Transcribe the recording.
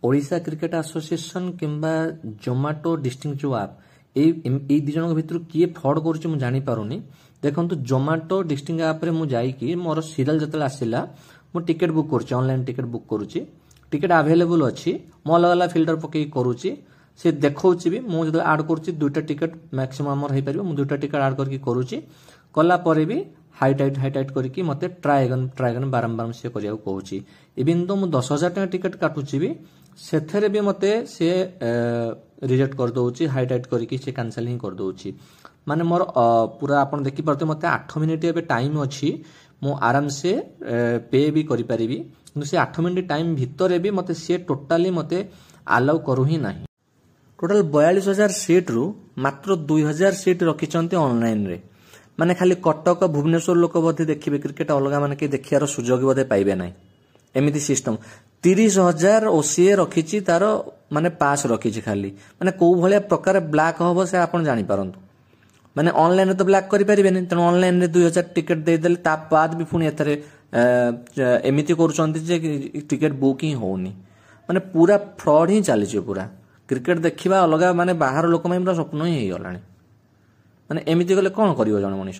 Odisha cricket association किंबा Zomato district जो आप ए दी जन भितर किए फ्रॉड करुच्ची मु जानी पारुनी। देखंतु जोमाटो डिस्ट्रिक्ट ऐप रे मु जाईकी मोर सीरियल जतले आसिला मु टिकट बुक करूची, ऑनलाइन टिकट बुक करूची, टिकट अवेलेबल अछि, मु अलग अलग फिल्टर पकई करूची, से देखौची भी मु जद ऐड करूची दुईटा टिकट मैक्सिमम हमर हे परिबो, मु दुईटा टिकट ऐड करके करूची, कला परे भी हाइटाइट करके मते ट्रायगन बारंबार से करिया कहूची। इवन तो मु 10,000 टका टिकट काटुची भी सेथरे भी मते से रिजेक्ट कर दउची, हाइटाइट करके से कैंसिल ही कर दउची। माने मोर पूरा आपण देखि परते मते 8 मिनिट एबे टाइम अछि, मु आराम से पे भी करि परिबी, किंतु से 8 मिनिट टाइम भितरे भी मते से टोटली मते अलाउ करू ही नाही। टोटल 42,000 सीट रु मात्र 2,000 सीट रखिचंती ऑनलाइन रे। माने खाली कटक भुवनेश्वर लोक बोधे देखिबे क्रिकेट, अलगा माने के देखियार सुजोग बोधे पाइबे नाही, एमिति सिस्टम। 30,000 ओसीए रखिची तार माने पास रखिची खाली, माने को भलिया प्रकार ब्लैक हबो से आपण जानि पारंतु। माने ऑनलाइन तो ब्लैक करि परिबेनी, तनो ऑनलाइन रे 2,000 टिकट दे देले ता बाद भी पुनी एथरे एमिति करूचंती जे टिकट बुकिंग होउनी। माने पूरा फ्रॉड ही चलीची पूरा। क्रिकेट देखिबा अलगा माने बाहर लोक में स्वप्न ही गलानी। माने एमिति गले कोन करिवो जण मनीष।